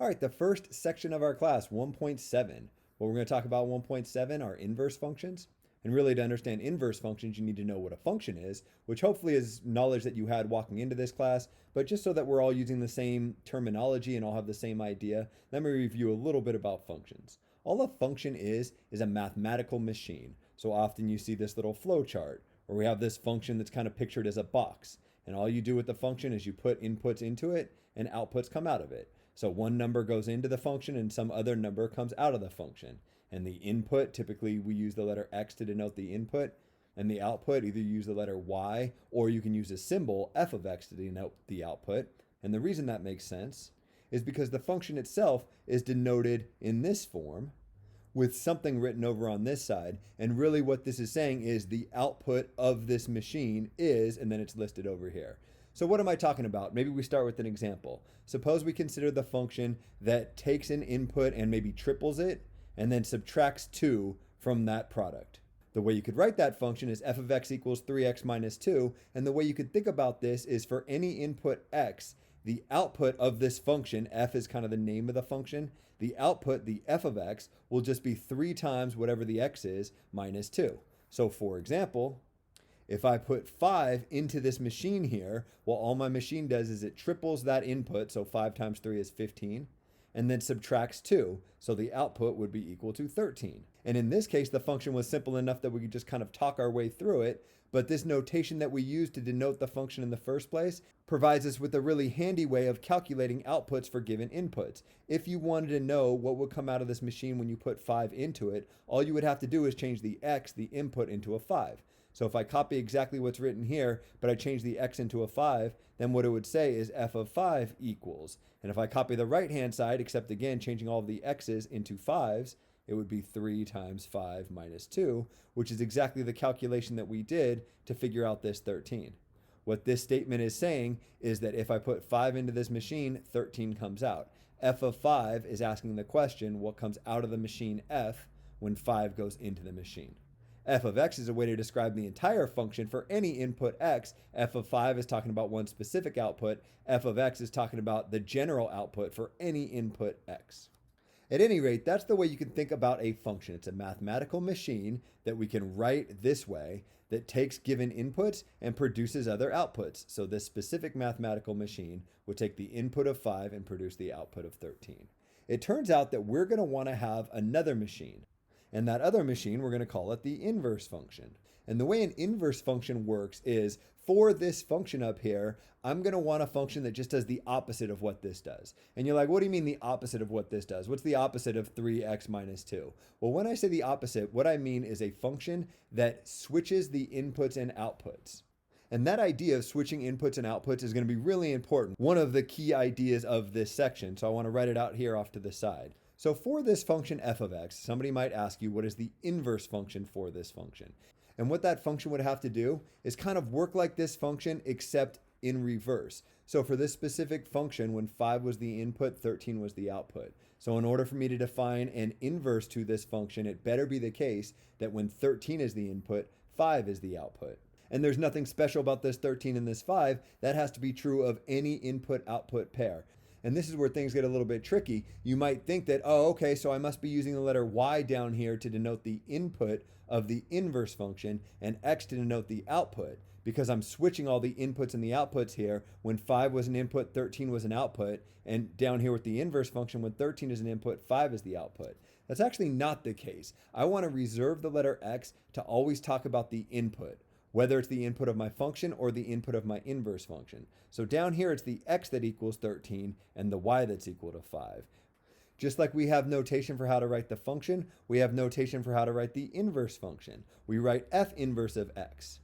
All right, the first section of our class, 1.7. What we're going to talk about 1.7 are inverse functions. And really, to understand inverse functions, you need to know what a function is, which hopefully is knowledge that you had walking into this class. But just so that we're all using the same terminology and all have the same idea, let me review a little bit about functions. All a function is a mathematical machine. So often you see this little flow chart, where we have this function that's kind of pictured as a box. And all you do with the function is you put inputs into it and outputs come out of it. So one number goes into the function and some other number comes out of the function. And the input, typically we use the letter X to denote the input, and the output, either use the letter Y or you can use a symbol f of X to denote the output. And the reason that makes sense is because the function itself is denoted in this form with something written over on this side. And really what this is saying is the output of this machine is, and then it's listed over here. So what am I talking about? Maybe we start with an example. Suppose we consider the function that takes an input and maybe triples it and then subtracts 2 from that product. The way you could write that function is f of x equals 3x minus 2. And the way you could think about this is for any input x, the output of this function, f is kind of the name of the function, the output, the f of x, will just be 3 times whatever the x is minus 2. So for example, if I put 5 into this machine here, well, all my machine does is it triples that input, so 5 times 3 is 15, and then subtracts 2, so the output would be equal to 13. And in this case, the function was simple enough that we could just kind of talk our way through it, but this notation that we use to denote the function in the first place provides us with a really handy way of calculating outputs for given inputs. If you wanted to know what would come out of this machine when you put 5 into it, all you would have to do is change the x, the input, into a 5. So if I copy exactly what's written here, but I change the x into a 5, then what it would say is f of 5 equals. And if I copy the right-hand side, except again, changing all of the x's into 5s, it would be 3 times 5 minus 2, which is exactly the calculation that we did to figure out this 13. What this statement is saying is that if I put 5 into this machine, 13 comes out. F of 5 is asking the question, what comes out of the machine f when 5 goes into the machine? F of x is a way to describe the entire function for any input x. F of 5 is talking about one specific output. F of x is talking about the general output for any input x. At any rate, that's the way you can think about a function. It's a mathematical machine that we can write this way that takes given inputs and produces other outputs. So this specific mathematical machine would take the input of 5 and produce the output of 13. It turns out that we're going to want to have another machine. And that other machine, we're going to call it the inverse function. And the way an inverse function works is for this function up here, I'm going to want a function that just does the opposite of what this does. And you're like, what do you mean the opposite of what this does? What's the opposite of 3x minus 2? Well, when I say the opposite, what I mean is a function that switches the inputs and outputs. And that idea of switching inputs and outputs is going to be really important. One of the key ideas of this section. So I want to write it out here off to the side. So for this function f of x, somebody might ask you, what is the inverse function for this function? And what that function would have to do is kind of work like this function, except in reverse. So for this specific function, when 5 was the input, 13 was the output. So in order for me to define an inverse to this function, it better be the case that when 13 is the input, 5 is the output. And there's nothing special about this 13 and this 5. That has to be true of any input-output pair. And this is where things get a little bit tricky. You might think that, oh, okay, so I must be using the letter y down here to denote the input of the inverse function and x to denote the output, because I'm switching all the inputs and the outputs here. When 5 was an input, 13 was an output. And down here with the inverse function, when 13 is an input, 5 is the output. That's actually not the case. I want to reserve the letter x to always talk about the input, whether it's the input of my function or the input of my inverse function. So down here, it's the x that equals 13 and the y that's equal to 5. Just like we have notation for how to write the function, we have notation for how to write the inverse function. We write f inverse of x.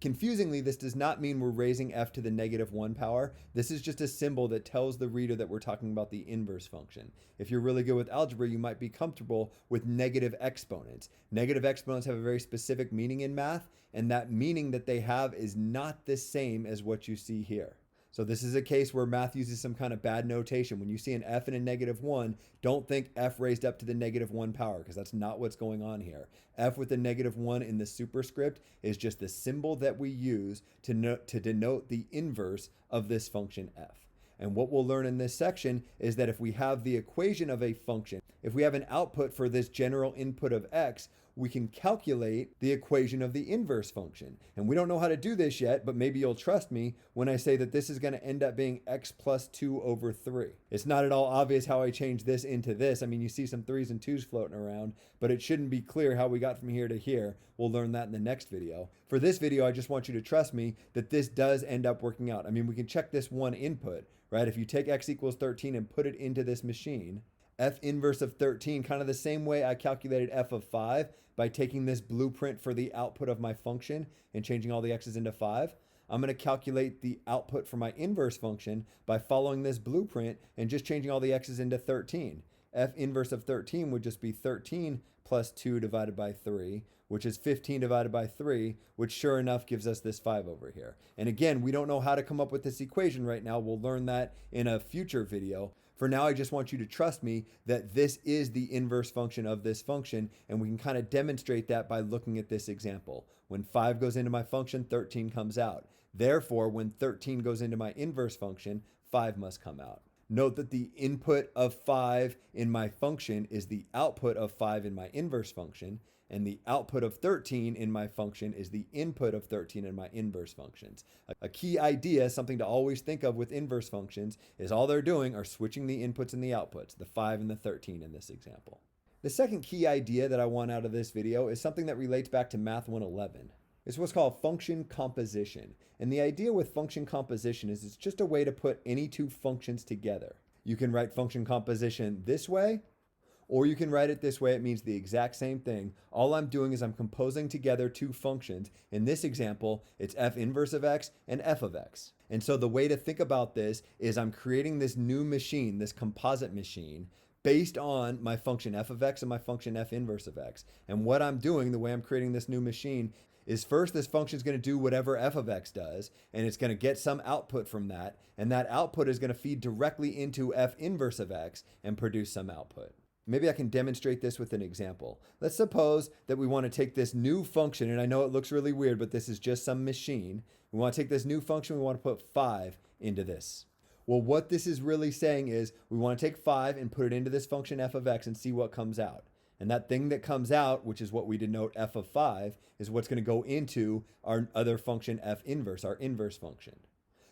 Confusingly, this does not mean we're raising f to the negative 1 power. This is just a symbol that tells the reader that we're talking about the inverse function. If you're really good with algebra, you might be comfortable with negative exponents. Negative exponents have a very specific meaning in math, and that meaning that they have is not the same as what you see here. So this is a case where math uses some kind of bad notation. When you see an f and a negative 1, don't think f raised up to the negative 1 power, because that's not what's going on here. F with the negative 1 in the superscript is just the symbol that we use to denote the inverse of this function f. And what we'll learn in this section is that if we have the equation of a function, if we have an output for this general input of x, we can calculate the equation of the inverse function. And we don't know how to do this yet, but maybe you'll trust me when I say that this is going to end up being x plus 2 over 3. It's not at all obvious how I change this into this. I mean, you see some 3's and 2's floating around, but it shouldn't be clear how we got from here to here. We'll learn that in the next video. For this video, I just want you to trust me that this does end up working out. I mean, we can check this one input, right? If you take x equals 13 and put it into this machine, f inverse of 13, kind of the same way I calculated f of 5 by taking this blueprint for the output of my function and changing all the x's into 5. I'm going to calculate the output for my inverse function by following this blueprint and just changing all the x's into 13. F inverse of 13 would just be 13 plus 2 divided by 3, which is 15 divided by 3, which sure enough gives us this 5 over here. And again, we don't know how to come up with this equation right now. We'll learn that in a future video. For now, I just want you to trust me that this is the inverse function of this function, and we can kind of demonstrate that by looking at this example. When 5 goes into my function, 13 comes out. Therefore, when 13 goes into my inverse function, 5 must come out. Note that the input of 5 in my function is the output of 5 in my inverse function, and the output of 13 in my function is the input of 13 in my inverse functions. A key idea, something to always think of with inverse functions, is all they're doing are switching the inputs and the outputs, the 5 and the 13 in this example. The second key idea that I want out of this video is something that relates back to Math 111. It's what's called function composition. And the idea with function composition is it's just a way to put any two functions together. You can write function composition this way, or you can write it this way. It means the exact same thing. All I'm doing is I'm composing together two functions. In this example, it's f inverse of x and f of x. And so the way to think about this is I'm creating this new machine, this composite machine, based on my function f of x and my function f inverse of x. And what I'm doing, the way I'm creating this new machine, is first this function is going to do whatever f of x does, and it's going to get some output from that, and that output is going to feed directly into f inverse of x and produce some output. Maybe I can demonstrate this with an example. Let's suppose that we want to take this new function, and I know it looks really weird, but this is just some machine. We want to take this new function, we want to put 5 into this. Well, what this is really saying is we want to take 5 and put it into this function f of x and see what comes out. And that thing that comes out, which is what we denote f of 5, is what's going to go into our other function f inverse, our inverse function.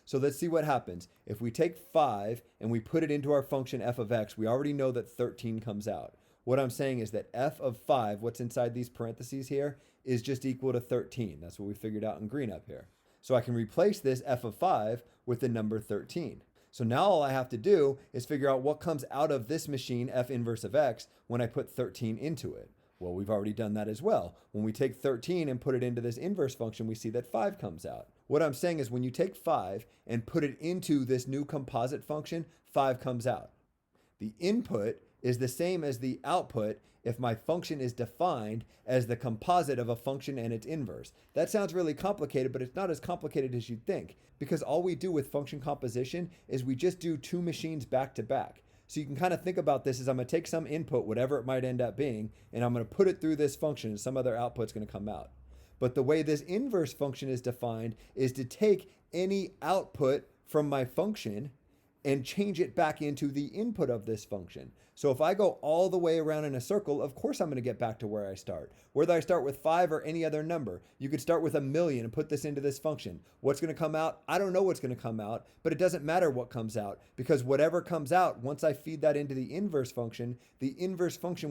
So let's see what happens. If we take 5 and we put it into our function f of x, we already know that 13 comes out. What I'm saying is that f of 5, what's inside these parentheses here, is just equal to 13. That's what we figured out in green up here. So I can replace this f of 5 with the number 13. So now all I have to do is figure out what comes out of this machine, f inverse of x, when I put 13 into it. Well, we've already done that as well. When we take 13 and put it into this inverse function, we see that 5 comes out. What I'm saying is when you take 5 and put it into this new composite function, 5 comes out. The input is the same as the output if my function is defined as the composite of a function and its inverse. That sounds really complicated, but it's not as complicated as you'd think, because all we do with function composition is we just do two machines back to back. So you can kind of think about this as I'm going to take some input, whatever it might end up being, and I'm going to put it through this function and some other output's going to come out. But the way this inverse function is defined is to take any output from my function and change it back into the input of this function. So if I go all the way around in a circle, of course I'm going to get back to where I start. Whether I start with 5 or any other number, you could start with 1,000,000 and put this into this function. What's going to come out? I don't know what's going to come out, but it doesn't matter what comes out, because whatever comes out, once I feed that into the inverse function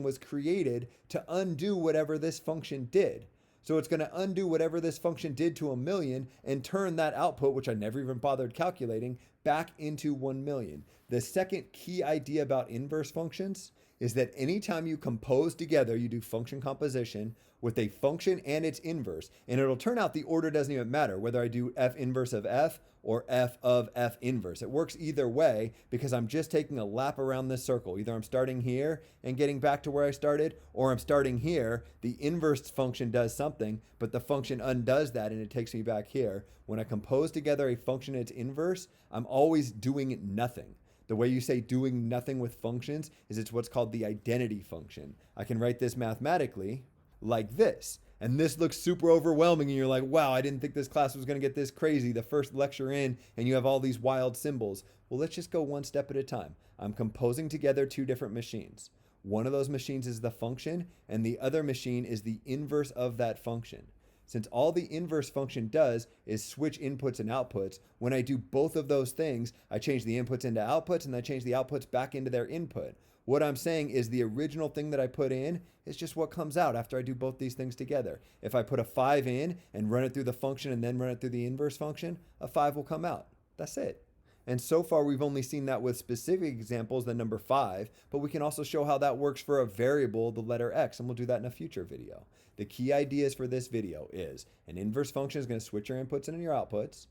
was created to undo whatever this function did. So it's going to undo whatever this function did to 1,000,000 and turn that output, which I never even bothered calculating, back into 1,000,000. The second key idea about inverse functions is that anytime you compose together, you do function composition with a function and its inverse, and it'll turn out the order doesn't even matter, whether I do f inverse of f or f of f inverse. It works either way because I'm just taking a lap around this circle. Either I'm starting here and getting back to where I started, or I'm starting here. The inverse function does something, but the function undoes that and it takes me back here. When I compose together a function and its inverse, I'm always doing nothing. The way you say doing nothing with functions is it's what's called the identity function. I can write this mathematically like this. And this looks super overwhelming, and you're like, wow, I didn't think this class was going to get this crazy. The first lecture in, and you have all these wild symbols. Well, let's just go one step at a time. I'm composing together two different machines. One of those machines is the function, and the other machine is the inverse of that function. Since all the inverse function does is switch inputs and outputs, when I do both of those things, I change the inputs into outputs and I change the outputs back into their input. What I'm saying is the original thing that I put in is just what comes out after I do both these things together. If I put a 5 in and run it through the function and then run it through the inverse function, a 5 will come out. That's it. And so far, we've only seen that with specific examples, the number 5, but we can also show how that works for a variable, the letter x, and we'll do that in a future video. The key ideas for this video is an inverse function is going to switch your inputs and your outputs.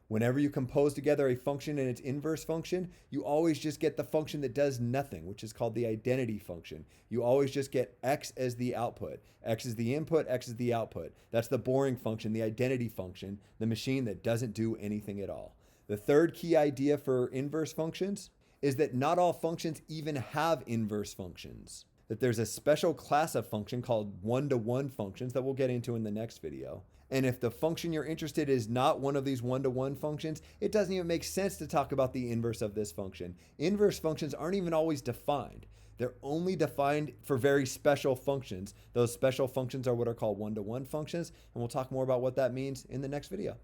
Whenever you compose together a function and its inverse function, you always just get the function that does nothing, which is called the identity function. You always just get x as the output. X is the input, x is the output. That's the boring function, the identity function, the machine that doesn't do anything at all. The third key idea for inverse functions is that not all functions even have inverse functions. That there's a special class of function called one-to-one functions that we'll get into in the next video. And if the function you're interested in is not one of these one-to-one functions, it doesn't even make sense to talk about the inverse of this function. Inverse functions aren't even always defined. They're only defined for very special functions. Those special functions are what are called one-to-one functions, and we'll talk more about what that means in the next video.